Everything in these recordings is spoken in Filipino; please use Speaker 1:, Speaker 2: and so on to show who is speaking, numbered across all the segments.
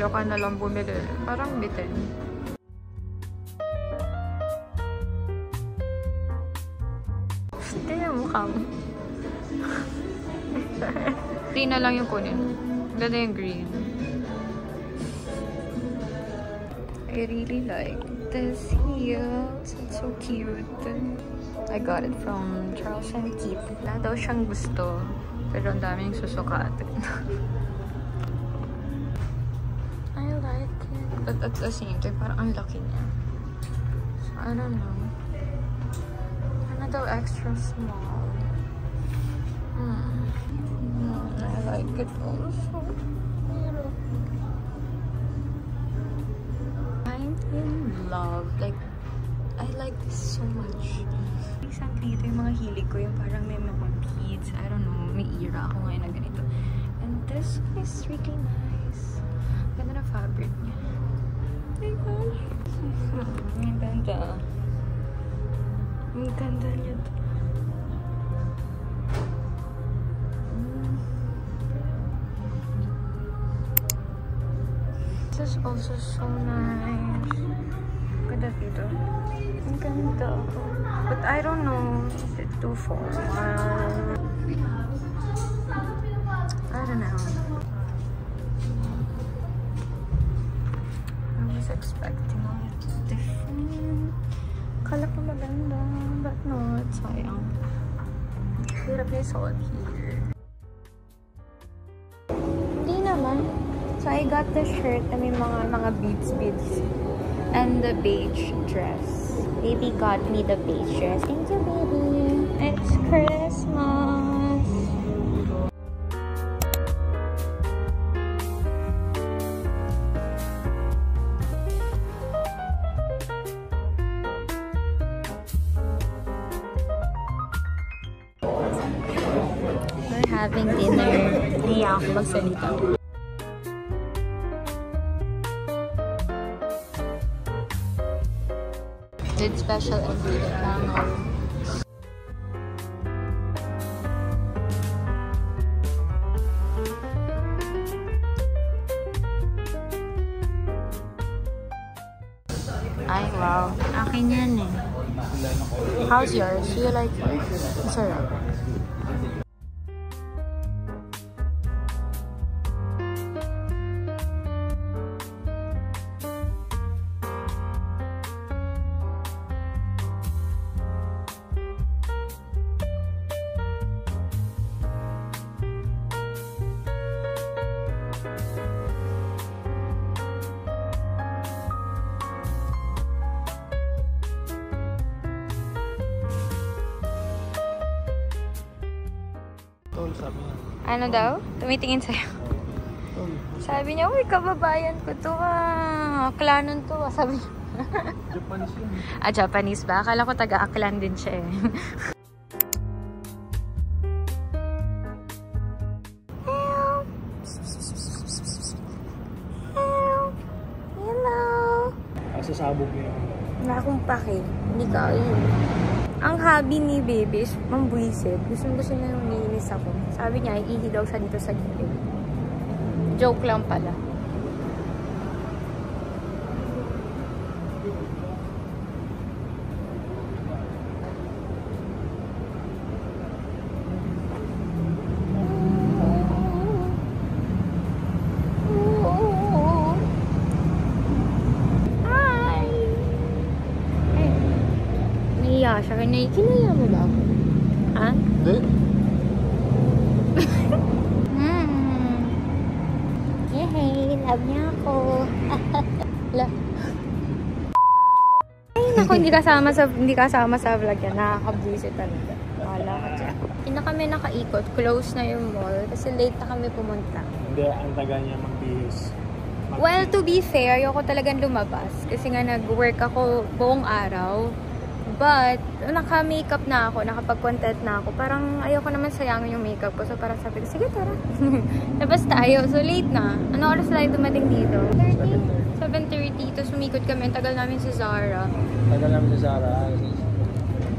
Speaker 1: bigla ka na lang bumili. Parang bitin. Hindi na mukha mo. Green na lang yung kunin. Ganda yung green. I really like this heels. It's so cute. I got it from Charles & Keith. Wala daw siyang gusto. Pero ang daming susukatin. I like it. But at the same time, parang ang laki niya. So, I don't know. Ano daw extra small? I like it also. I'm in love. Like, I like this so much. Recently, ito yung mga hilig ko. Yung parang may mga beads. I don't know. May era ako ngayon na ganito. And this one is really nice. Ganda na fabric niya. Oh my gosh. Ang ganda. Ang ganda niya to. This is also so nice. Ganda dito. Ang ganda. But I don't know if it's too formal. I don't know. I was expecting a little different. Kala ko maganda. But no, it's sayang. Hirap niya suot here. Hindi naman. So I got the shirt na may mga beads. And the beige dress. Baby got me the beige dress. Thank you, baby. It's Christmas. We're having dinner. Hindi ako magsalita. With special ingredient namin. Ay, wow. Akin yan eh. How's yours? Do you like it? Masarap. Ano daw? Tumitingin sa'yo. Sabi niya, uy, kababayan ko to ah. Aklanon to ah. Sabi niya.
Speaker 2: Japanese yun.
Speaker 1: Ah, Japanese ba? Akala ko taga-Aklan din siya eh. Hello. Hello. Hello.
Speaker 2: Sasabog niya.
Speaker 1: Wala akong pake. Hindi ka yun. Ang hobby ni baby is mambuisit. Gusto niya nang niinis ako. Sabi niya, iihi daw siya dito sa gilid. Joke lang pala. Hi! Hey. Naiya siya. Kinaya mo ba ako? Ha?
Speaker 2: Hindi.
Speaker 1: Yay! Love niya ako. Ay, naku, hindi kasama sa vlog yan. Nakaka-visit talaga. Wala ka dyan. Hindi na kami nakaikot. Close na yung mall. Kasi late na kami pumunta.
Speaker 2: Hindi, ang taga niya magbihis.
Speaker 1: Well, to be fair, ayoko talagang lumabas. Kasi nga nag-work ako buong araw. But, naka-makeup na ako, nakapag-content na ako. Parang ayoko naman sayangin yung makeup ko. So, parang sabi ko, sige, tara. Labas tayo. So, late na. Ano oras tayo dumating dito? 7:30. Tapos umikot kami. Ang tagal namin sa Zara.
Speaker 2: Tagal namin sa Zara.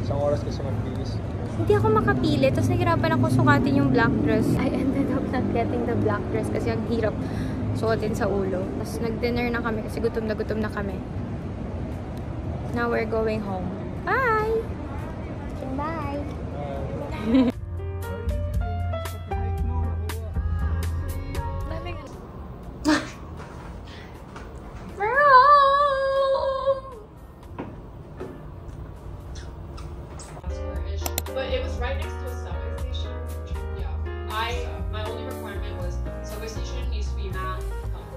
Speaker 2: Isang oras kasi magbihis.
Speaker 1: Hindi ako makapili. Tapos nahirapan ako sukatin yung black dress. I ended up not getting the black dress kasi ang hirap suotin sa ulo. Tapos nag-dinner na kami kasi gutom na kami. Now we're going home. Bye! Bye!
Speaker 3: But it was right next to a subway station. Yeah. My only requirement was subway station needs to be math.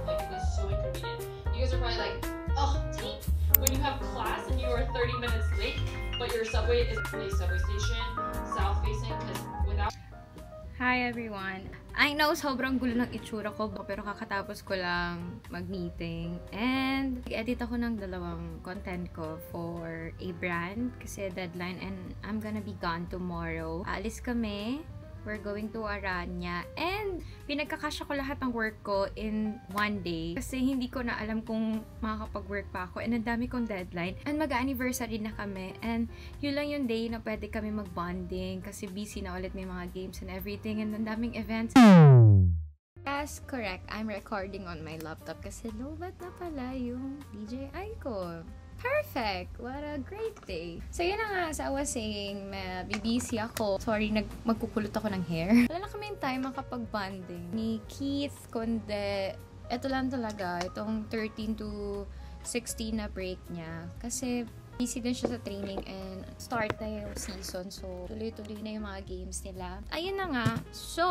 Speaker 3: Like it was so inconvenient. You guys are probably like, oh, dang. When you have class and you are 30 minutes late, but your subway is a subway station south facing because without.
Speaker 1: Hi everyone! I know sobrang gulo ng itsura ko pero kakatapos ko lang mag-meeting and edit ako ng dalawang content ko for a brand kasi deadline and I'm gonna be gone tomorrow. Alis kami. We're going to Aranya and pinagkakasya ko lahat ng work ko in one day kasi hindi ko na alam kung makakapag-work pa ako and ang dami kong deadline and mag-anniversary na kami and yun lang yung day na pwede kami mag-bonding kasi busy na ulit, may mga games and everything and ang daming events. That's correct. I'm recording on my laptop kasi lobat na pala yung DJI ko. Perfect! What a great day! So, yun na nga, as I was saying, busy ako. Sorry, magkukulot ako ng hair. Wala na kami yung time makapag-bonding ni Keith, kundi ito lang talaga, itong 13 to 16 na break niya. Kasi, busy din siya sa training and start na yung season. So, tuloy-tuloy na yung mga games nila. Ayun na nga. So,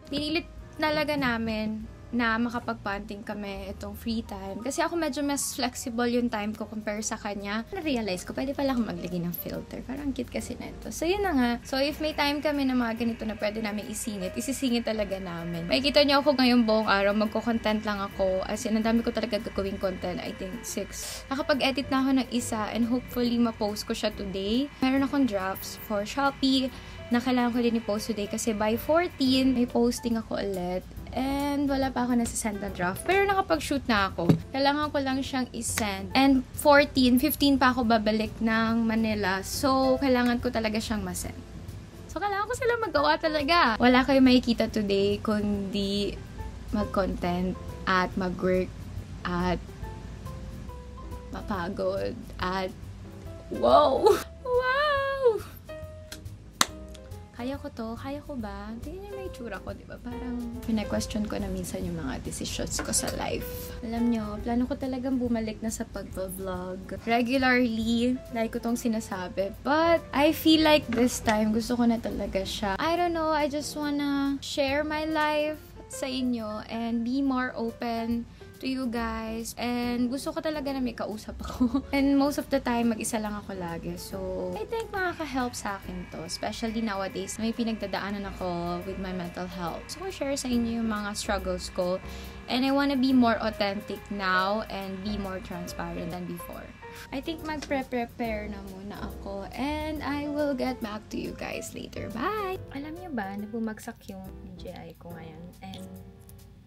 Speaker 1: pinilit talaga namin na makapag-punting kami itong free time. Kasi ako medyo mas flexible yung time ko compare sa kanya. Na-realize ko, pwede pala akong maglagay ng filter. Parang cute kasi na ito. So, yun na nga. So, if may time kami na mga ganito na pwede namin isingit, isisingit talaga namin. Makikita niyo ako ngayong buong araw, magko-content lang ako. As in, ang dami ko talaga gagawing content. I think 6. Nakapag-edit na ako ng isa and hopefully ma-post ko siya today. Meron akong drafts for Shopee na kailangan ko din i-post today kasi by 14, may posting ako ulit. And wala pa ako nasa-send na draft. Pero nakapag-shoot na ako. Kailangan ko lang siyang i-send. And 15 pa ako babalik ng Manila. So, kailangan ko talaga siyang ma-send. So, kailangan ko sila magawa talaga. Wala kayo makikita today kundi mag-content at mag-work at mapagod at wow! Wow! Kaya ko to? Kaya ko ba? Tingnan niyo may itsura ko, di ba? Parang pina-question ko na minsan yung mga decisions ko sa life. Alam niyo, plano ko talagang bumalik na sa pag-vlog. Regularly, like ko tong sinasabi. But, I feel like this time, gusto ko na talaga siya. I don't know, I just wanna share my life sa inyo and be more open to you guys. And gusto ko talaga na may kausap ako. And most of the time, mag-isa lang ako lagi. So, I think makaka-help sa akin to. Especially nowadays, may pinagdadaanan ako with my mental health. So, I'll share sa inyo yung mga struggles ko. And I wanna be more authentic now and be more transparent than before. I think mag-prepare na muna ako. And I will get back to you guys later. Bye! Alam niyo ba na bumagsak yung DJI ko ngayon? And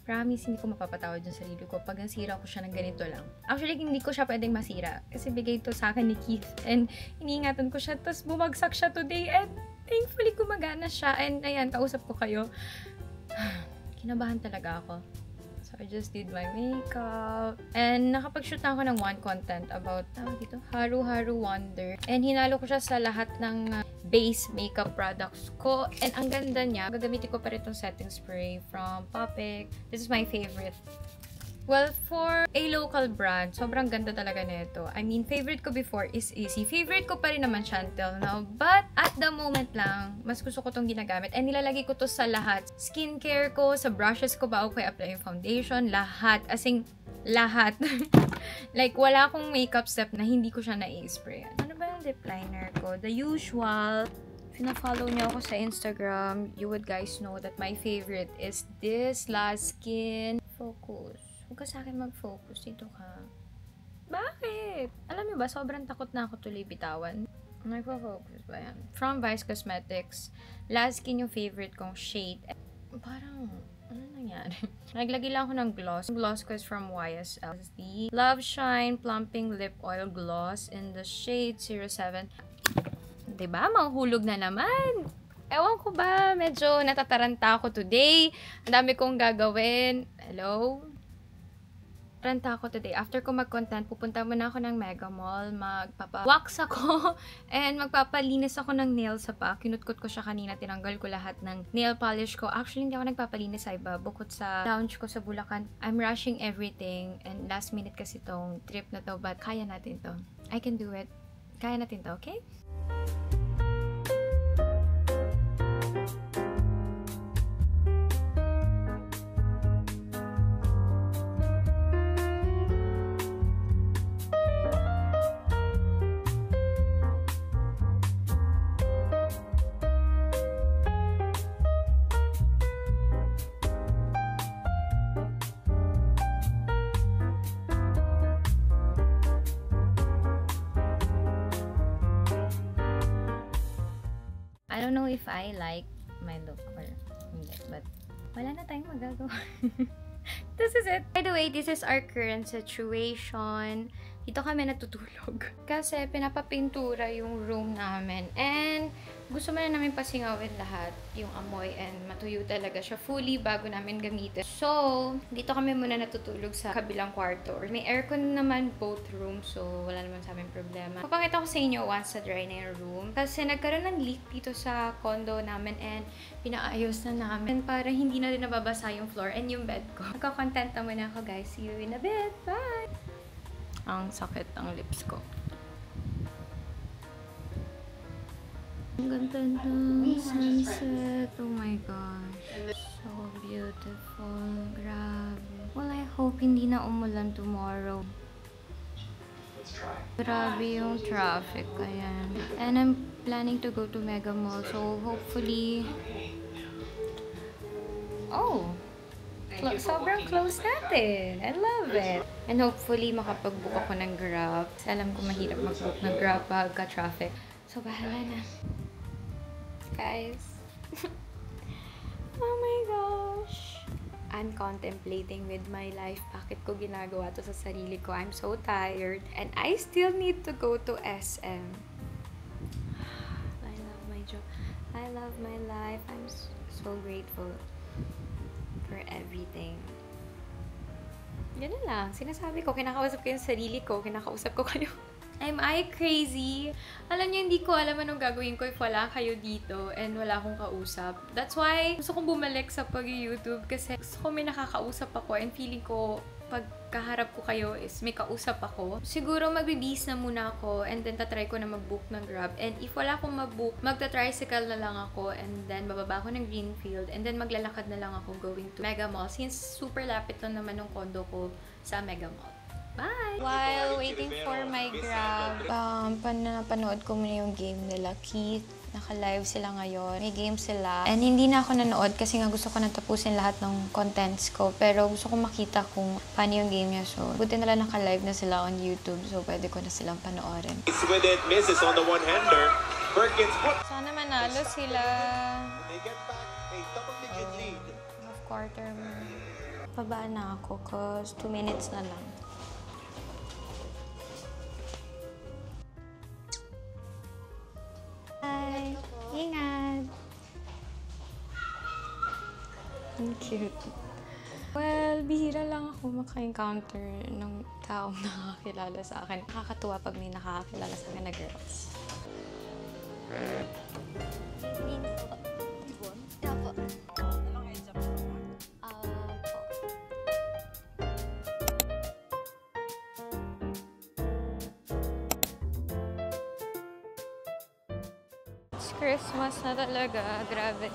Speaker 1: promise, hindi ko mapapatawad yung sarili ko pag nasira ko siya ng ganito lang. Actually, hindi ko siya pwedeng masira. Kasi bigay to sa akin ni Keith. And iniingatan ko siya. Tapos bumagsak siya today. And thankfully, gumagana siya. And ayan, kausap ko kayo. Kinabahan talaga ako. So, I just did my makeup. And nakapag-shoot na ako ng one content about, tawag dito, Haru Haru Wonder. And hinalo ko siya sa lahat ng base makeup products ko. And ang ganda niya. Gagamitin ko pa rin itong setting spray from Popic. This is my favorite. Well, for a local brand, sobrang ganda talaga nito. I mean, favorite ko before is Easy. Favorite ko pa rin naman siya until now. But, at the moment lang, mas gusto ko itong ginagamit. And nilalagay ko to sa lahat. Skincare ko, sa brushes ko, bago ko i-apply yung foundation, lahat. As in, lahat. Like, wala akong makeup step na hindi ko siya na-i-spray. Ano ba yung lip liner ko? The usual. If na-follow niyo ako sa Instagram, you would guys know that my favorite is this Last Skin. Focus. Huwag ka sa akin mag-focus. Dito ka. Bakit? Alam niyo ba, sobrang takot na ako tuloy bitawan. Nagpo-focus ba yan? From Vice Cosmetics. Last Skin yung favorite kong shade. Parang, ano nangyari? Naglagay lang ako ng gloss. Yung gloss ko is from YSL. This is the Love Shine Plumping Lip Oil Gloss in the shade 07. Diba? Mahuhulog na naman. Ewan ko ba, medyo natataranta ako today. Ang dami kong gagawin. Hello? renta ako today. After ko mag-content, pupunta muna ako ng Mega Mall, magpapa-wax ako, and magpapalinis ako ng nails sa pa. Kinutkot ko siya kanina, tinanggal ko lahat ng nail polish ko. Actually, hindi ako nagpapalinis sa iba. Bukod sa lounge ko sa Bulacan, I'm rushing everything, and last minute kasi tong trip na to, but kaya natin to. I can do it. Kaya natin to, okay? I don't know if I like my look or hindi, but wala na tayong magagawa. This is it. By the way, this is our current situation. Dito kami natutulog. Kasi pinapapintura yung room namin. And gusto mo na namin pasingawin lahat yung amoy and matuyo talaga siya fully bago namin gamitin. So, dito kami muna natutulog sa kabilang kwarto. May aircon naman both rooms, so wala naman sa amin problema. Papakita ko sa inyo once na dry na yung room. Kasi nagkaroon ng leak dito sa condo namin and pinaayos na namin para hindi na rin nababasa yung floor and yung bed ko. Nagkakontent na muna ako, guys. See you in a bit. Bye! Ang sakit ng lips ko. Ang ganda ng sunset. Oh my gosh. So beautiful. Grabe. Well, I hope hindi na umulan tomorrow. Grabe yung traffic. Ayan. And I'm planning to go to Mega Mall. So hopefully... Oh! Sobrang close natin. I love it. And hopefully, makapag-book ako ng Grab. Kasi alam ko mahirap mag-book ng Grab pagka-traffic. So, bahala na. Guys. Oh my gosh. I'm contemplating with my life. Bakit ko ginagawa to sa sarili ko? I'm so tired. And I still need to go to SM. I love my job. I love my life. I'm so grateful for everything. Yun na lang. Sinasabi ko, kinakausap ko yung sarili ko, kinakausap ko kayo. Am I crazy? Alam niyo, hindi ko alam anong gagawin ko if wala kayo dito and wala akong kausap. That's why gusto kong bumalik sa pag-YouTube kasi gusto ko may nakakausap ako and feeling ko pagkaharap ko kayo is may kausap ako. Siguro magbibis na muna ako and then tatry ko na mag-book ng Grab. And if wala akong mag-book, magta-tricycle na lang ako and then bababa ako ng Greenfield and then maglalakad na lang ako going to Mega Mall since super lapit lang naman ng condo ko sa Mega Mall. Bye! While waiting for my Grab, panapanood ko muna yung game nila. Keith, naka-live sila ngayon. May game sila. And hindi na ako nanood kasi nga gusto ko na tapusin lahat ng contents ko. Pero gusto ko makita kung paano yung game niya. So, buti nila naka-live na sila on YouTube. So, pwede ko na silang panoorin.
Speaker 4: With it, misses on the one-hander. Perkins put.
Speaker 1: Sana manalo sila.
Speaker 4: They get back a double-digit lead.
Speaker 1: Half quarter. Pabaan na ako cause 2 minutes na lang. Hi! Ingat! Ang cute. Well, bihira lang ako maka-encounter ng taong nakakilala sa akin. Nakakatuwa pag may nakakilala sa akin na girls. Christmas na talaga. Grabe.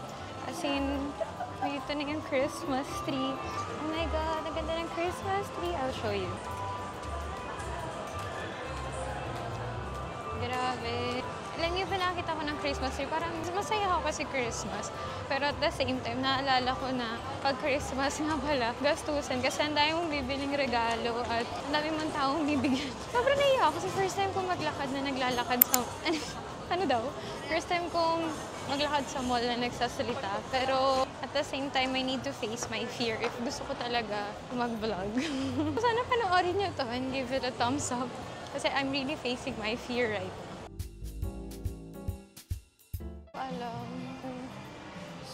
Speaker 1: As in, dito na yung Christmas tree. Oh my God, ang ganda ng Christmas tree. I'll show you. Grabe. Alam niyo, pinakita ko ng Christmas tree. Parang masaya ako kasi Christmas. Pero at the same time, naalala ko na pag Christmas nga pala, gastusin. Kasi ang dami mong bibiling regalo at ang dami mong taong bibigyan. Sobrang naiya ako kasi first time kong maglakad na naglalakad sa... ano daw? First time kong maglakad sa mall na nagsasalita. Pero at the same time, I need to face my fear if gusto ko talaga mag-vlog. Sana panoorin niyo to and give it a thumbs up. Kasi I'm really facing my fear right now. Alam.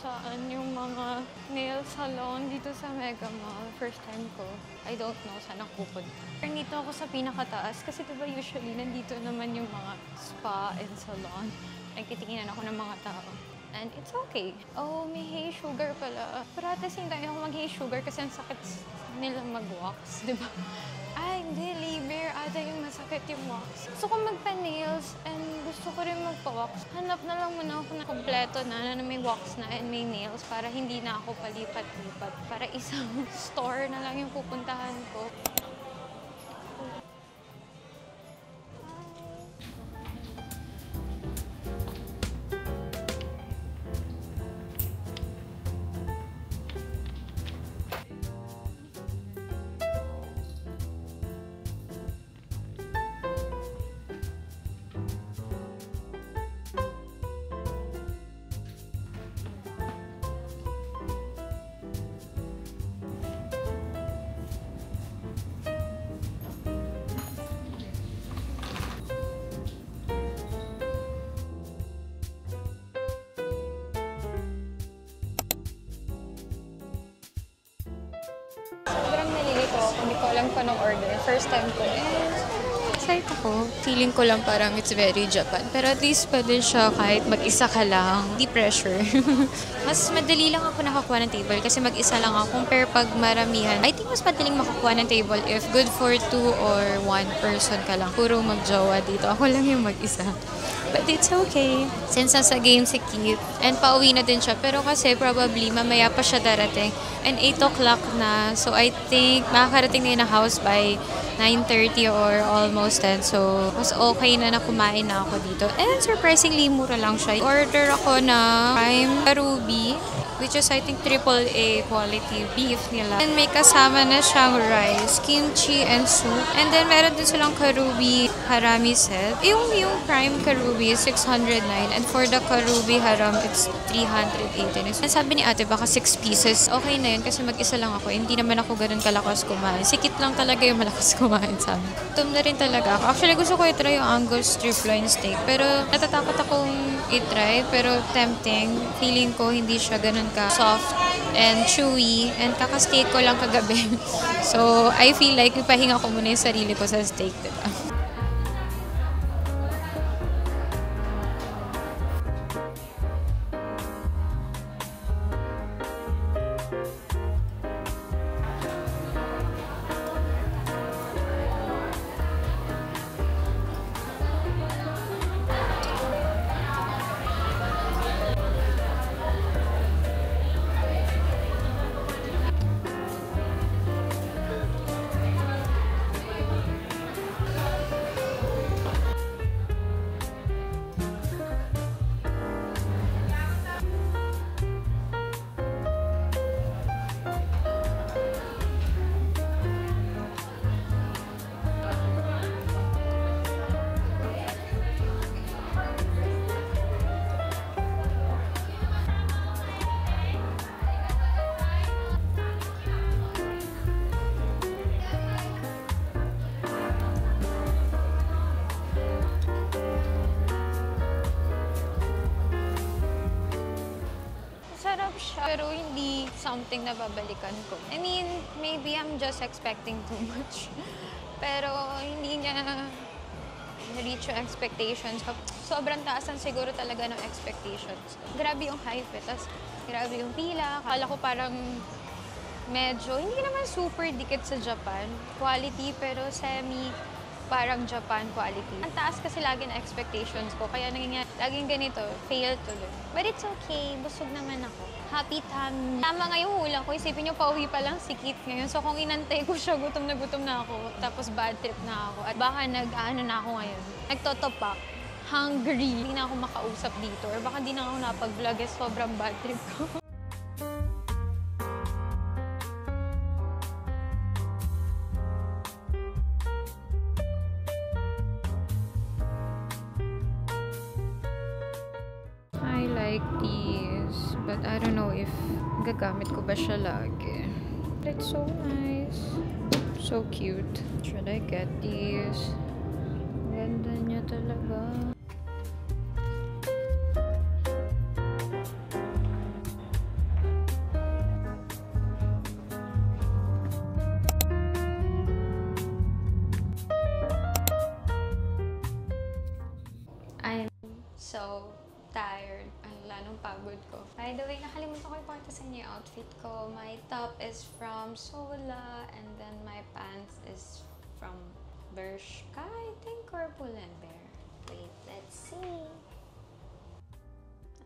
Speaker 1: saan yung mga nail salon dito sa Mega Mall. First time ko. I don't know saan ako pupunta. Nandito ako sa pinakataas kasi diba usually nandito naman yung mga spa and salon. Nagtitinginan ako ng mga tao. And it's okay. Oh, may hay sugar pala. Pero at the same time, ako mag-hay sugar kasi ang sakit nila mag-wax, diba? Ay, hindi. Liver. Ata yung masakit yung wax. Gusto ko magpa-nails and gusto ko rin magpa-wax. Hanap na lang muna ako na kompleto na may wax na and may nails para hindi na ako palipat-lipat. Para isang store na lang yung pupuntahan ko. Sobrang nalilito ako. Hindi ko alam paano order. First time ko. Excited ako. Feeling ko lang parang it's very Japan. Pero at least pwede siya kahit mag-isa ka lang. Di pressure. Mas madali lang ako nakakuha ng table kasi mag-isa lang ako. Compare pag maramihan. I think mas madaling makakuha ng table if good for 2 or 1 person ka lang. Puro mag-jowa dito. Ako lang yung mag-isa. But it's okay. Since nasa game si Keith. And pauwi na din siya. Pero kasi probably mamaya pa siya darating. And 8 o'clock na. So I think makakarating na yun na house by 9:30 or almost 10. So mas okay na kumain na ako dito. And surprisingly mura lang siya. Order ako na prime ruby. Which is I think AAA quality beef nila. And may kasama na siyang rice, kimchi, and soup. And then meron din silang karubi harami set. Yung prime karubi is 609. And for the karubi haram, it's 318. And sabi ni ate, baka 6 pieces. Okay na yun kasi mag-isa lang ako. Hindi naman ako ganun kalakas kumain. Sikit lang talaga yung malakas kumain sa amin. Gutom na rin talaga ako. Actually, gusto ko i-try yung Angus strip loin steak. Pero natatakot akong i-try. Pero tempting. Feeling ko hindi siya ganun ka soft and chewy. And kaka-steak ko lang kagabi. So, I feel like ipahinga ko muna yung sarili ko sa steak, diba? Sarap siya, pero hindi something na babalikan ko. I mean, maybe I'm just expecting too much. Pero hindi niya na-reach yung expectations ko. Sobrang taasan siguro talaga ng expectations. Grabe yung hype eh. Tapos grabe yung pila. Akala ko parang medyo, hindi naman super dikit sa Japan. Quality, pero semi parang Japan quality. Ang taas kasi lagi na expectations ko. Kaya laging ganito, fail tuloy. But it's okay. Busog naman ako. Happy tummy. Tama nga yung hula ko. Isipin nyo, pauwi pa lang si Keith ngayon. So kung inantay ko siya, gutom na ako. Tapos bad trip na ako. At baka nag-ano na ako ngayon. Nagtotopak. Hungry. Hindi na ako makausap dito. Or baka hindi na ako napag-vlog. Sobrang bad trip ko. I like these, but I don't know if gagamit ko ba siya lagi. It's so nice. So cute. Should I get these? Ganda niya talaga. So tired. Ang lalong pagod ko. By the way, nakalimutan ko ipakita sa inyo yung outfit ko. My top is from Sola and then my pants is from Bershka, I think, or Pull&Bear. Wait, let's see.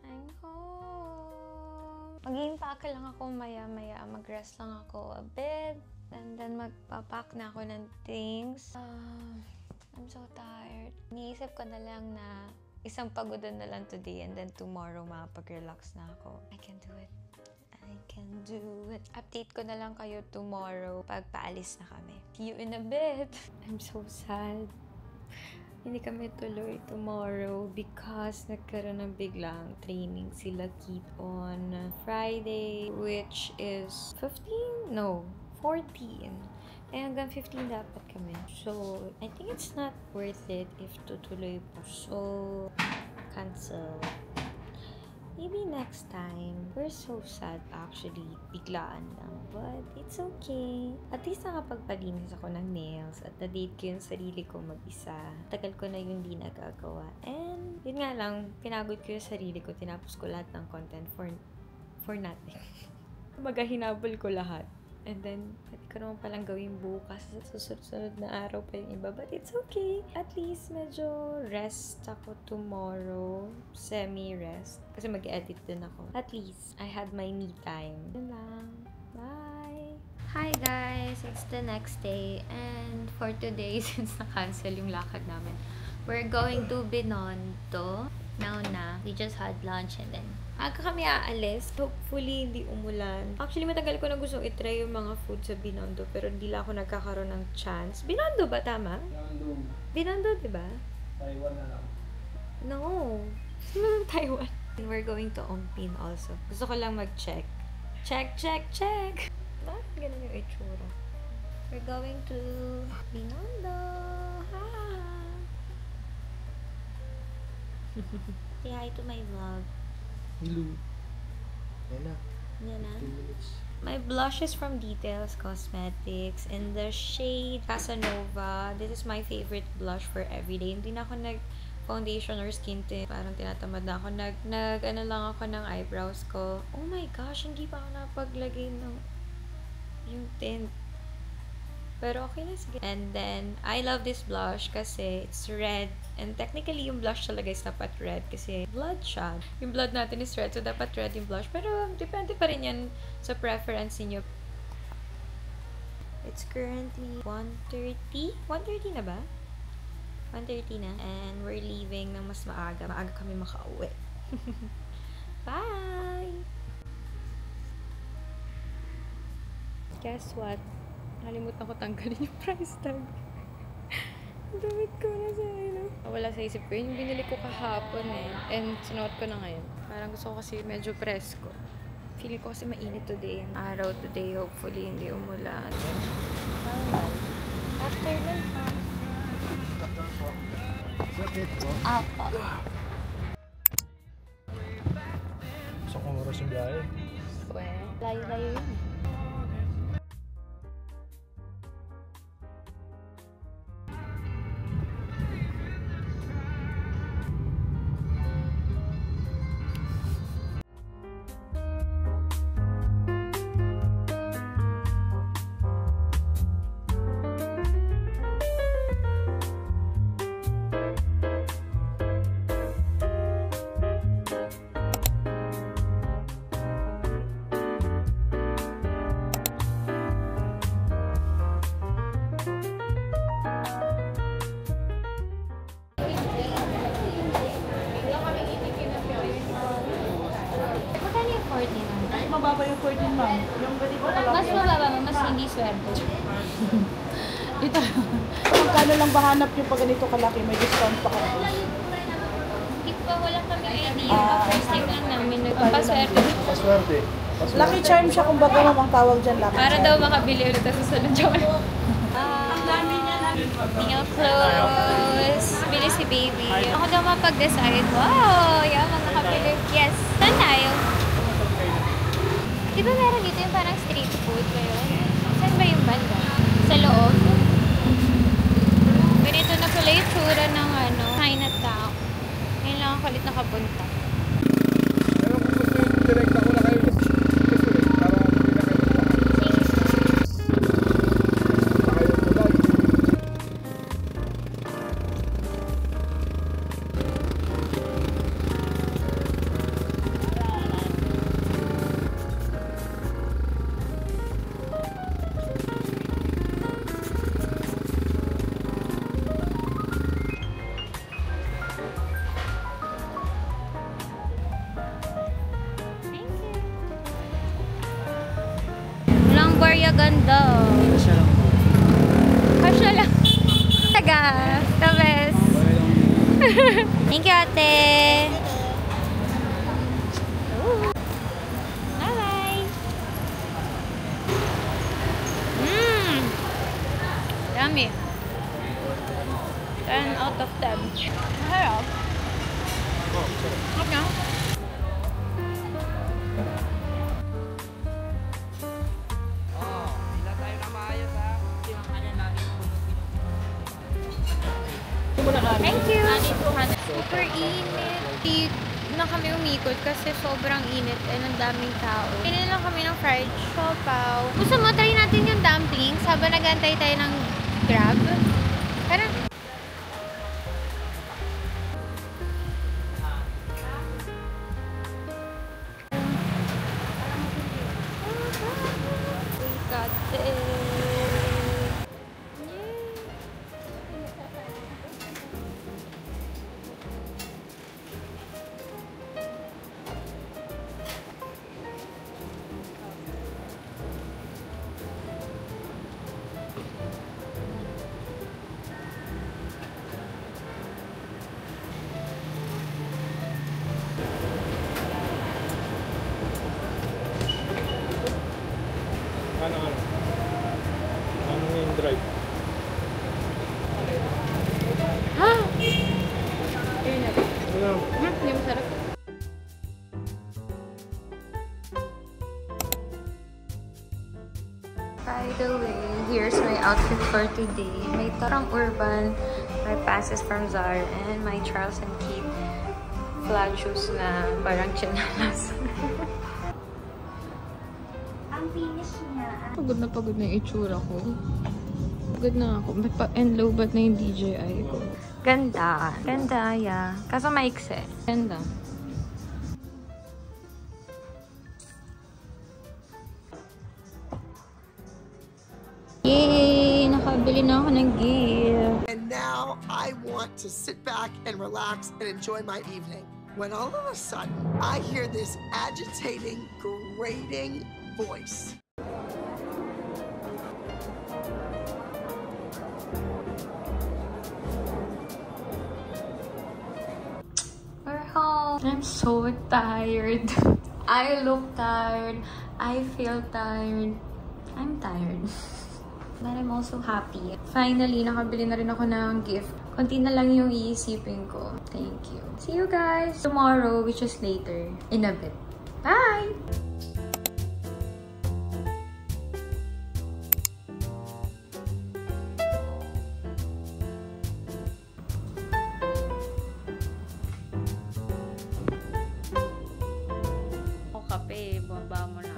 Speaker 1: I'm home. Mag-iimpake lang ako maya-maya. Mag-rest lang ako a bit. And then magpapack na ako ng things. I'm so tired. Niisip ko na lang na isang pagodan na lang today and then tomorrow makapag-relax na ako. I can do it. I can do it. Update ko na lang kayo tomorrow pag paalis na kami. See you in a bit. I'm so sad. Hindi kami tuloy tomorrow because nagkaroon ng biglang training sila Keep on Friday, which is 15? No, 14. Eh, hanggang 15 dapat kami. So, I think it's not worth it if tutuloy po. So, cancel. Maybe next time. We're so sad actually. Biglaan lang. But it's okay. At least nakapagpalinis ako ng nails at na-date ko yung sarili ko mag-isa. Tagal ko na yung di nagagawa. And, yun nga lang, pinagod ko yung sarili ko. Tinapos ko lahat ng content for nothing. Magahinabol ko lahat. And then, pwede ko naman palang gawin bukas sa susunod na araw pa yung iba. But it's okay. At least, medyo rest ako tomorrow. Semi-rest. Kasi mag-edit din ako. At least, I had my me time. Yun lang. Bye! Hi guys! It's the next day. And for today, since na-cancel yung lakad namin, we're going to Binondo. Now na. We just had lunch and then aga kami aalis. Hopefully, hindi umulan. Actually, matagal ko na gusto i-try yung mga food sa Binondo pero hindi lang ako nagkakaroon ng chance. Binondo ba? Tama? Binondo, diba?
Speaker 2: Taiwan na lang.
Speaker 1: No. Sino ng Taiwan? We're going to Ongpin also. Gusto ko lang mag-check. Check! Ah, ganun yung itsura. We're going to Binondo. Ha! Say hi to my vlog.
Speaker 2: Hello. Yan na.
Speaker 1: Yan na.
Speaker 2: 2 minutes.
Speaker 1: My blush is from Details Cosmetics in the shade Casanova. This is my favorite blush for everyday. Hindi na ako nag-foundation or skin tint. Parang tinatamad na ako. Ano lang ako ng eyebrows ko. Oh my gosh, hindi pa ako napaglagay ng yung tint. Pero okay na, sige. And then, I love this blush kasi it's red. And technically, yung blush talaga is dapat red kasi blood siya. Yung blood natin is red, so dapat red yung blush. Pero, depende pa rin yan sa preference niyo. It's currently 1:30. 1:30 na ba? 1:30 na. And we're leaving ng mas maaga. Maaga kami makauwi. Bye! Guess what? Nalimutan ko tanggalin yung price tag. Damit ko na sa wala sa isip ko. Yung binili ko kahapon eh. And sinuot ko na ngayon. Parang gusto ko kasi medyo presko. Feeling ko kasi mainit today. Araw today, hopefully hindi umulan. Afternoon pa. Apa.
Speaker 2: Isang oras yung biyahe.
Speaker 1: Layo-layo yun.
Speaker 5: Mababa yung 14, ma'am. Yung ganito kalaki.
Speaker 1: Mas mababa mo, mas hindi swerte.
Speaker 5: Dito. Magkano lang ba hanap yung pag ganito kalaki? May discount pa kayo.
Speaker 1: Hindi pa, wala kami idea. First time lang namin nagpapaswerte.
Speaker 2: Paswerte.
Speaker 5: Lucky charm siya kung baga ang tawag dyan. Lucky
Speaker 1: Para
Speaker 5: charm.
Speaker 1: daw makabili ulit sa susunod joke.
Speaker 5: Ang dami niya na.
Speaker 1: Nail clothes. Bili si baby. Ako daw mapag-decide. Wow! Yaman, nakabili. Yes. Saan tayo? Di ba meron dito yung parang street food ngayon? Saan ba yung banda? Sa loob? Ganito na pala yung tsura ng Chinatown. Ngayon lang nakakalit nakapunta.
Speaker 2: Pero kung gusto yung direct ako na kayo gusto para hindi na kayo
Speaker 1: Barya ganda. Kasya lang. Taga. The best. Thank you, ate. Bye-bye. Yummy. 10 out of 10. Masarap. Okay. Thank you! Super init. Di na kami umikot kasi sobrang init and ang daming tao. Pili lang kami ng fried siopaw. Gusto mo, try natin yung dumplings habang nag-antay tayo ng Grab. Parang... We got this.
Speaker 2: Ano yung drive?
Speaker 1: Ha? Ayun na.
Speaker 2: Ano?
Speaker 1: Hindi masarap. By the way, here's my outfit for today. May tarang urban, my passes from Zara, and my Charles & Keith flat shoes na parang chinalas. Pagod na yung itsura ko. Pagod na ako. May pa-enlow ba't na yung DJI ko? Ganda. Ganda, yeah. Kaso maikse. Ganda. Yay! Nakabili na ako ng gift.
Speaker 6: And now I want to sit back and relax and enjoy my evening. When all of a sudden, I hear this agitating, grating voice.
Speaker 1: We're home. I'm so tired. I look tired. I feel tired. I'm tired. But I'm also happy. Finally, nakabili na rin ako ng gift. Konti na lang yung iisipin ko. Thank you. See you guys tomorrow, which is later. In a bit. Bye! O kape, bumaba mo na.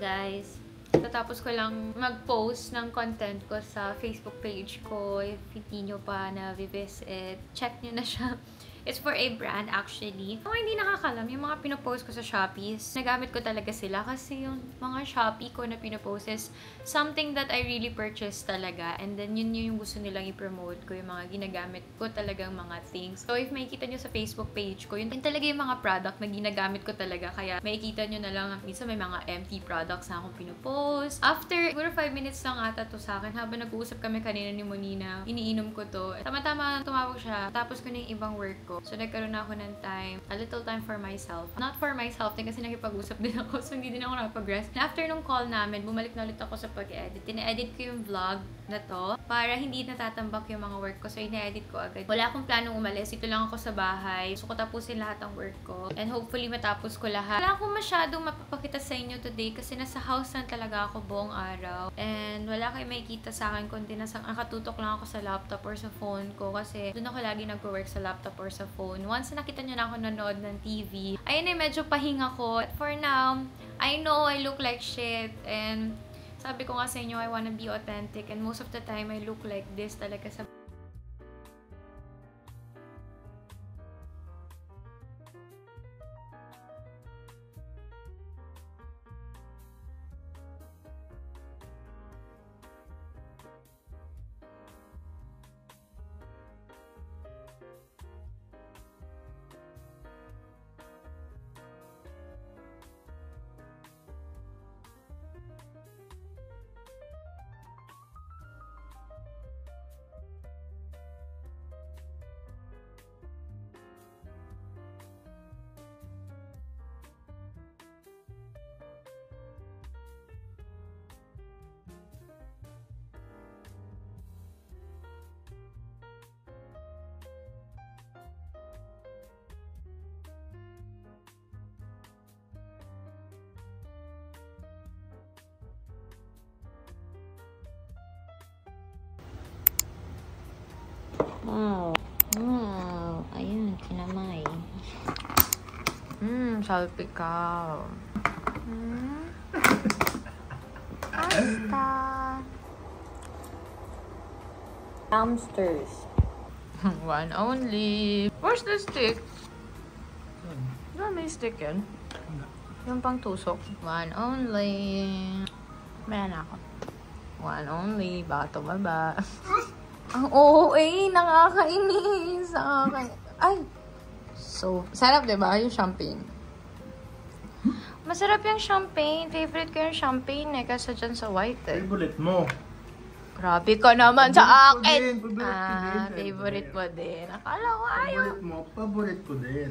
Speaker 1: Guys, tatapos ko lang mag-post ng content ko sa Facebook page ko. If hindi nyo pa na-visit, check nyo na siya. It's for a brand actually. Kung hindi nakakalam, yung mga pinopost ko sa Shopee, nagamit ko talaga sila kasi yung mga Shopee ko na pinopost is something that I really purchased talaga. And then yun yung gusto nilang i-promote ko, yung mga ginagamit ko talagang mga things. So if makikita nyo sa Facebook page ko, yun talaga yung mga product na ginagamit ko talaga. Kaya makikita nyo na lang, minsan may mga empty products na akong pinopost. After, siguro 5 minutes lang ata to sa akin, habang nag-uusap kami kanina ni Monina, iniinom ko to. Tama-tama tumawag siya, tapos ko na yung ibang work ko. So, nagkaroon na ako ng time, a little time for myself. Not for myself din kasi nakipag-usap din ako. So, hindi din ako nakapag-rest. And after nung call namin, bumalik na ulit ako sa pag-edit. Tine-edit ko yung vlog na to para hindi natatambak yung mga work ko. So, ine-edit ko agad. Wala akong planong umalis. Ito lang ako sa bahay. So, ko tapusin lahat ng work ko. And hopefully, matapos ko lahat. Wala akong masyadong mapapakita sa inyo today kasi nasa house na talaga ako buong araw. And wala kayo makikita sa akin kundi nakatutok lang ako sa laptop or sa phone ko kasi doon ako lagi nag-work sa laptop or sa phone. Once na nakita nyo na ako nanood ng TV, ayun ay medyo pahinga ko. But for now, I know I look like shit and sabi ko nga sa inyo, I wanna be authentic and most of the time, I look like this talaga sa Ayun, kinamay. Salpikaw. Pasta. Hamsters. One only. Where's the stick? May stick yan? Yung pang tusok. One only. Meron ako. One only. Baka tumaba. Ang nakakainis. Ay! So, sarap diba? Yung champagne. Masarap yung champagne. Favorite ko yung champagne eh. Kasi dyan sa white eh.
Speaker 2: Favorite mo.
Speaker 1: Grabe ka naman sa akin.
Speaker 2: Favorite
Speaker 1: mo din. Akala ko ayaw.
Speaker 2: Favorite ko din.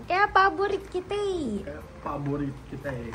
Speaker 1: Kaya favorite kita eh.
Speaker 2: Favorite kita eh.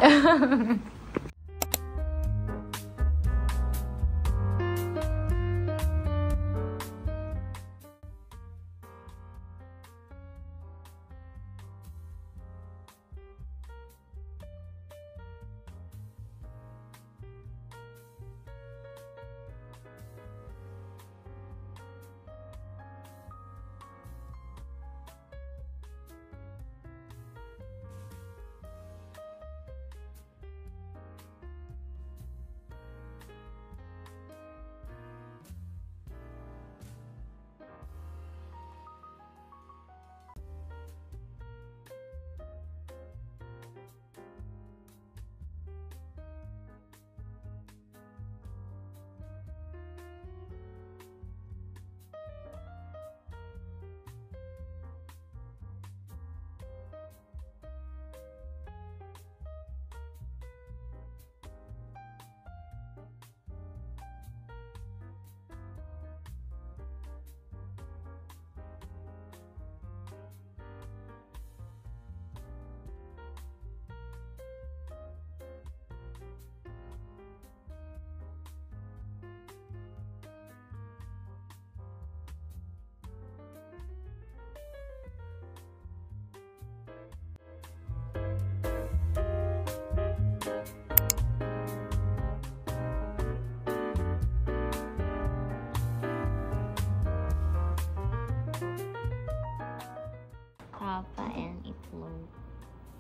Speaker 1: Papa and itlog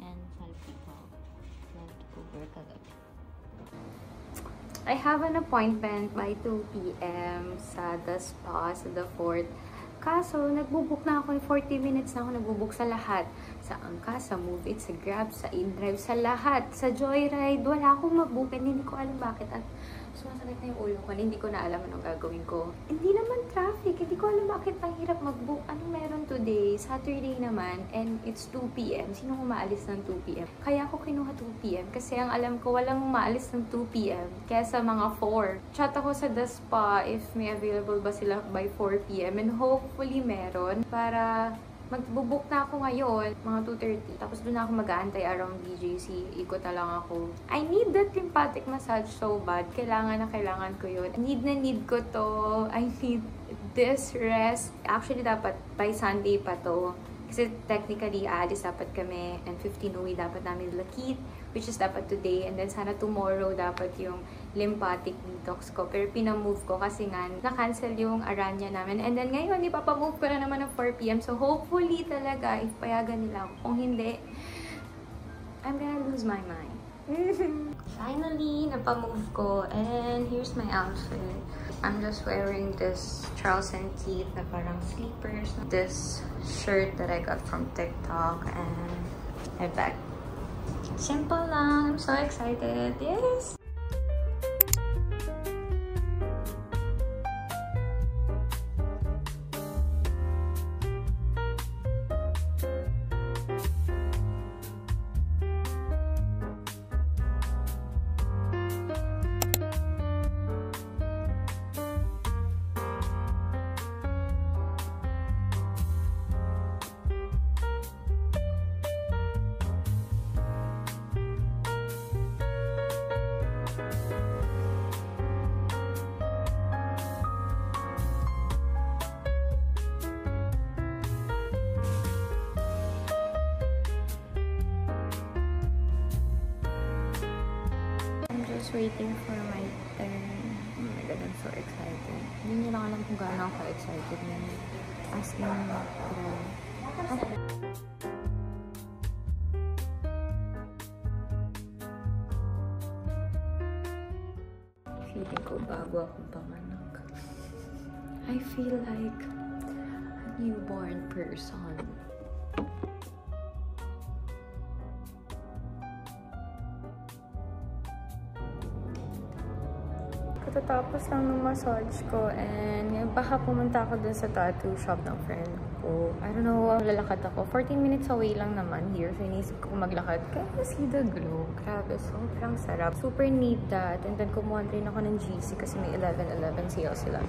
Speaker 1: and salpikaw. Leftover kagabi. I have an appointment by 2 p.m. sa The Spa, sa The Fort. Kaso, nagbubook na ako, 40 minutes na ako nagbubook sa lahat. Sa Angka, sa Move It, sa Grab, sa InDrive, sa lahat. Sa Joyride, wala akong mag-book and hindi ko alam bakit. At sumasakit na yung ulo ko, hindi ko na alam anong gagawin ko. Hindi naman traffic, hindi ko alam bakit ang hirap mag-book. Anong meron today? Saturday naman, and it's 2 p.m. Sino umaalis ng 2 p.m.? Kaya ako kinuha 2 p.m. kasi ang alam ko, walang umaalis ng 2 p.m. kaya sa mga 4. Chat ako sa The Spa if may available ba sila by 4 p.m. and hopefully meron para Magbubook na ako ngayon, mga 2:30. Tapos doon na ako mag-aantay around BGC. Ikot na lang ako. I need that lymphatic massage so bad. Kailangan na kailangan ko yun. Need ko to. I need this rest. Actually, dapat by Sunday pa to. Kasi technically, aalis dapat kami. And 15 uwi dapat namin lakit. Which is dapat today. And then sana tomorrow dapat yung lymphatic detox ko. Pero pinamove ko kasi nga na-cancel yung Aranya namin. And then ngayon, ipapamove ko na naman ng 4 PM. So hopefully talaga, if payagan nila ako. Kung hindi, I'm gonna lose my mind. Finally, napamove ko. And here's my outfit. I'm just wearing this Charles & Keith na parang sleepers. This shirt that I got from TikTok and a bag. Simple lang. I'm so excited. Yes! Waiting for my turn. Oh my god, I'm so excited. Hindi niyo lang alam kung gaano ako excited na asking feeling ko bago akong panganak. I feel like a newborn person. Tapos lang ng massage ko and baka pumunta ako dun sa tattoo shop ng friend ko. I don't know, lalakad ako. 14 minutes away lang naman here. So, inisip ko maglakad. Kaya see the glow. Grabe, sobrang sarap. Super neat that. And then, kumuha rin ako ng GC kasi may 11/11 sale sila.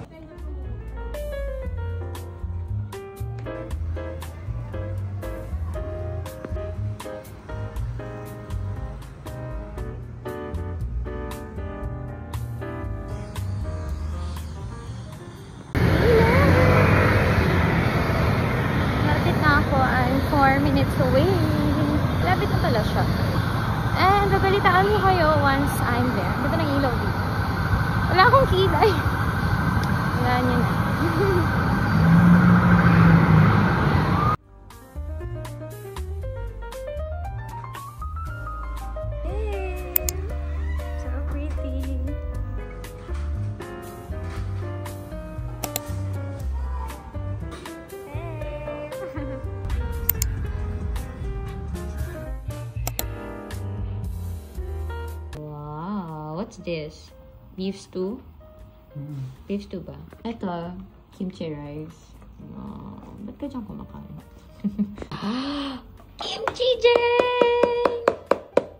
Speaker 1: Away. Lapit na pala siya. And babalitaan mo kayo once I'm there. Ganda ng ilaw dito. Wala akong kilay. Yan yun. Hey! So pretty. What's this? Beef stew? Beef stew ba? Ito, kimchi rice. Ba't ka dyan kumakain? Kimchi jeng!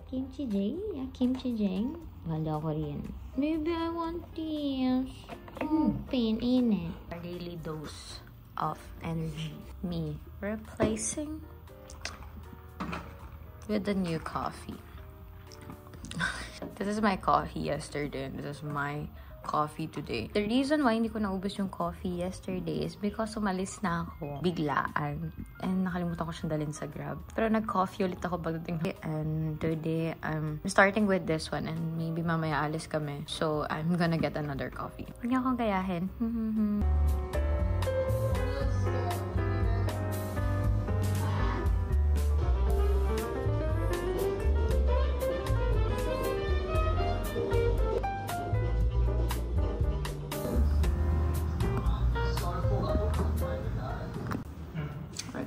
Speaker 1: Kimchi jeng? Yeah, kimchi jeng. Wala ko rin. Maybe I want this. Pain in it. A daily dose of energy. Me replacing with the new coffee. This is my coffee yesterday and this is my coffee today. The reason why hindi ko naubos yung coffee yesterday is because umalis na ako biglaan and nakalimutan ko siyang dalhin sa Grab. Pero nag-coffee ulit ako pagdating. And today, I'm starting with this one and maybe mamaya alis kami. So, I'm gonna get another coffee. Huwag niyo akong gayahin.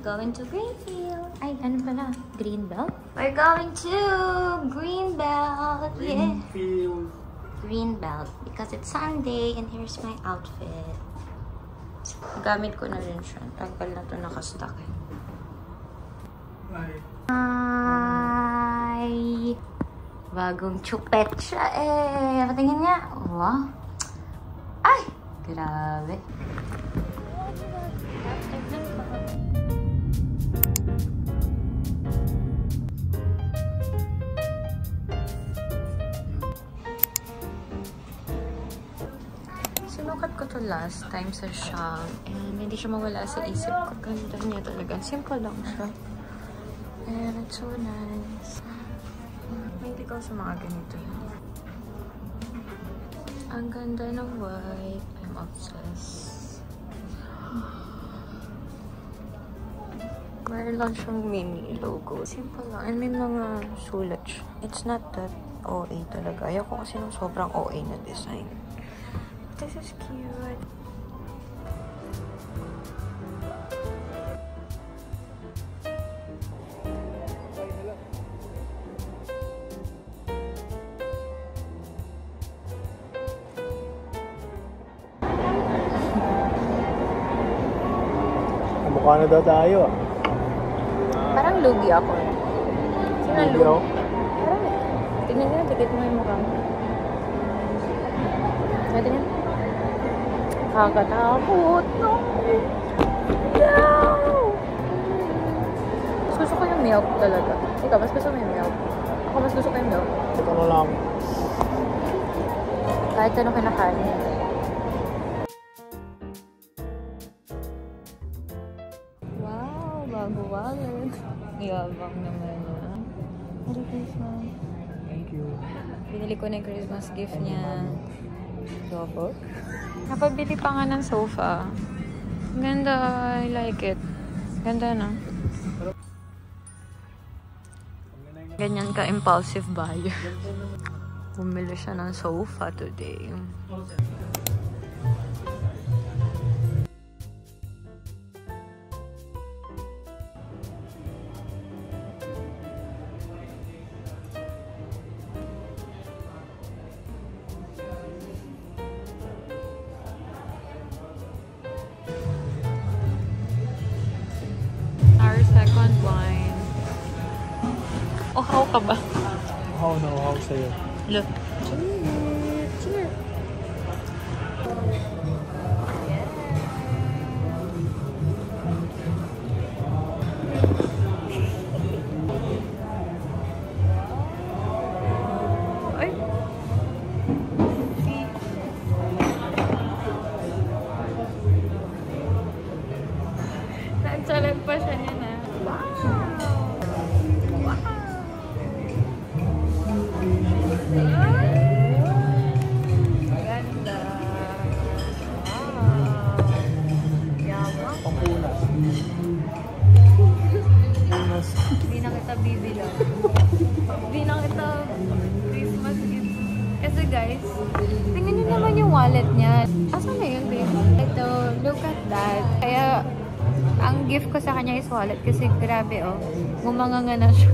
Speaker 1: Going to Greenfield. Ay, ano pala? Greenbelt? We're going to Greenbelt. Yeah. Greenbelt. Because it's Sunday and here's my outfit. Gamit ko na rin siya. Tagal na ito nakastock eh. Ay! Bagong chupet siya eh. Patingin nga. Wow. Ay! Grabe. Sinukat ko to last time sa Shang and hindi siya mawala sa isip ko. Ganda niya talaga. Simple lang siya. And it's so nice. Mahilig ako sa mga ganito. Ang ganda ng white. I'm obsessed. Meron lang siyang mini logo. Simple lang. And may mga sulat siya. It's not that OA talaga. Ayaw ko kasi ng sobrang OA na design. This is cute.
Speaker 2: Mukha na daw tayo ah.
Speaker 1: Parang lugi ako. Sino
Speaker 2: Lugi
Speaker 1: lugi?
Speaker 2: ako?
Speaker 1: Parang, tignan niya, dikit mo yung mukha mo. Pwede niya? Kakatakot, no! No! Mas gusto ko yung milk talaga. Ikaw, mas gusto mo yung milk? Ako mas gusto ko yung milk.
Speaker 2: Ito na lang.
Speaker 1: Kahit ano kinakain. Wow, bago wallet. Yabang naman na. Merry Christmas.
Speaker 2: Thank you.
Speaker 1: Binili ko na yung Christmas gift niya. Sofa. Napabili pa nga ng sofa. Ganda. I like it. Ganda na. Ganyan ka impulsive buyer. Bumili siya ng sofa today. Our second wine. Oh, how ka ba?
Speaker 2: How na how sa'yo?
Speaker 1: Look. Cheers. Ay. Nagsalag pa siya niya na. Ganda. Wow. Yama.
Speaker 2: Pampunas.
Speaker 1: Hindi na kita bibilang. Hindi na kita Christmas gift. Kasi guys, tingnan nyo naman yung wallet niya. Asan na yun, babe? Ito, look at that. Kaya, ang gift ko sa kanya is wallet kasi grabe, oh. Gumanganga na siya.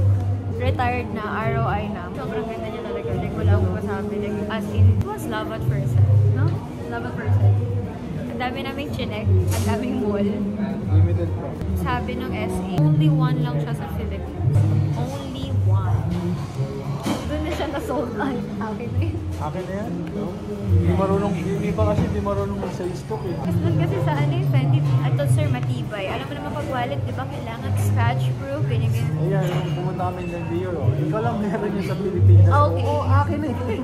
Speaker 1: Retired na, ROI na. Sobrang ganda niya talaga. Like, wala akong masabi. Like, as in, it was love at first sight. No? Love at first sight. Ang dami naming chinek. Ang daming mall.
Speaker 2: Limited pa.
Speaker 1: Sabi ng SA, only one lang siya sa Philippines. Only one. Doon na siya na-sold out. Akin na yun.
Speaker 2: Akin na yan. No? Hindi marunong, hindi pa kasi hindi marunong sa stock eh.
Speaker 1: Kasi sa ano yung Fendi, ito sir, matibay. Alam mo naman pag wallet, di ba, kailangan scratch-proof, ganyan.
Speaker 2: Ayan, yung pumunta kami ng Dior. Oh. Ikaw lang meron yun sa Pilipinas.
Speaker 1: Okay.
Speaker 2: Oo, akin na yun.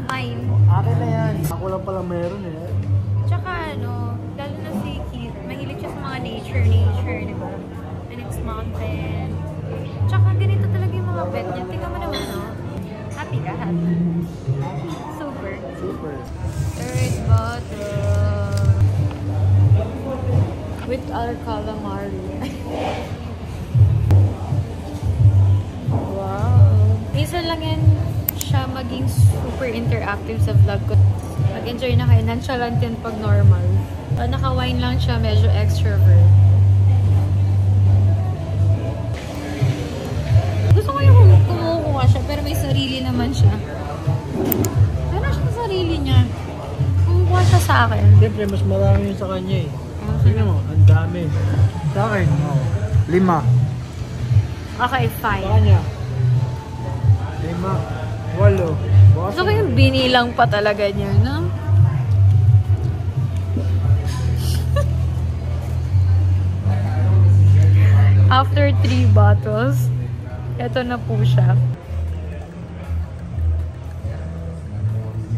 Speaker 1: Mine.
Speaker 2: Akin na yan. Ako lang pala meron eh.
Speaker 1: Tsaka ano, lalo na si Keith, mahilig siya sa mga nature, di ba? And it's mountain. Tsaka ganito talaga yung mga pet niya. Tingnan mo naman, no? Happy ka, happy. Super.
Speaker 2: Super.
Speaker 1: Third bottle. With our calamari. Wow. Minsan lang yan siya maging super interactive sa vlog ko. Mag-enjoy na kayo. Nonchalant yan pag normal. Naka-wine lang siya, medyo extrovert. Gusto ko yung kumukuha siya, pero may sarili naman siya. Ano siya sa sarili niya? Kumukuha siya sa akin.
Speaker 2: Siyempre, mas marami yun sa kanya eh. Tingnan mo, ang dami. Sa akin, 5.
Speaker 1: Okay,
Speaker 2: Sa
Speaker 1: fine.
Speaker 2: kanya, 5, 8.
Speaker 1: Gusto ko yung binilang pa talaga niya, no? After 3 bottles, eto na po siya.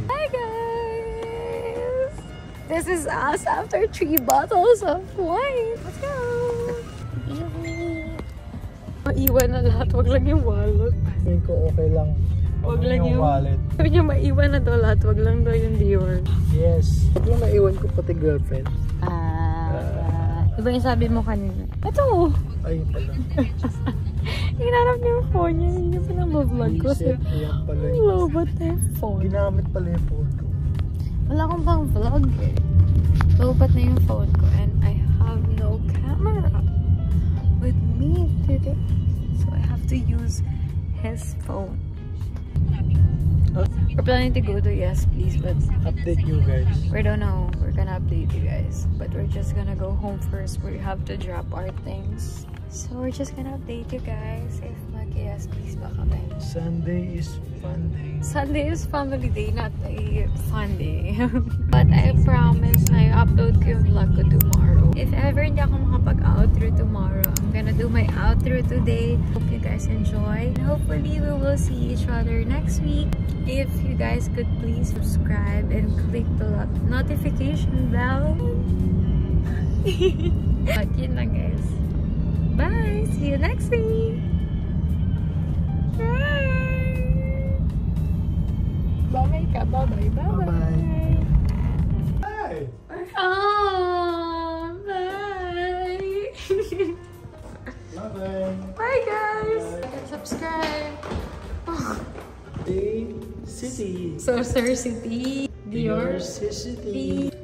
Speaker 1: Hi guys! this is us after 3 bottles of wine. Let's go! Maiwan na lahat, wag lang yung wallet.
Speaker 2: Sabi ko okay lang.
Speaker 1: Wag lang yung
Speaker 2: wallet.
Speaker 1: Sabi niya maiwan na daw lahat, wag lang daw yung Dior.
Speaker 2: Yes. Wag lang maiwan ko pati girlfriend.
Speaker 1: Iba yung sabi mo kanina. Ito!
Speaker 2: Ayun pala.
Speaker 1: Hinanap niya yung phone niya, hindi niya pinang-vlog ko.
Speaker 2: Ayan pala
Speaker 1: Ang lobot na yung phone.
Speaker 2: Ginamit pala yung phone ko.
Speaker 1: Wala akong pang vlog eh. Lobot na yung phone ko and I have no camera with me today. So I have to use his phone. We're planning to go to Yes Please, but
Speaker 2: Update you guys.
Speaker 1: we don't know. We're gonna update you guys. But we're just gonna go home first. We have to drop our things. So we're just gonna update you guys if mag-Yes Please ba kami.
Speaker 2: Sunday is fun day.
Speaker 1: Sunday is family day, not a fun day. But I promise na i-upload ko yung vlog ko tomorrow. If ever hindi ako makapag-outro tomorrow, I'm gonna do my outro today. Hope you guys enjoy. And hopefully we will see each other next week. If you guys could please subscribe and click the notification bell. But yun lang guys. Bye! See you next week! Bye-bye ka. Bye-bye. Bye-bye.
Speaker 2: Hey!
Speaker 1: Oh, bye!
Speaker 2: Bye-bye.
Speaker 1: Bye guys! Subscribe!
Speaker 2: Day City.
Speaker 1: Sorcerer City.
Speaker 2: Dior City.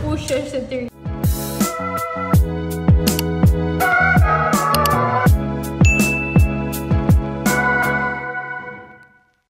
Speaker 1: Pusher City.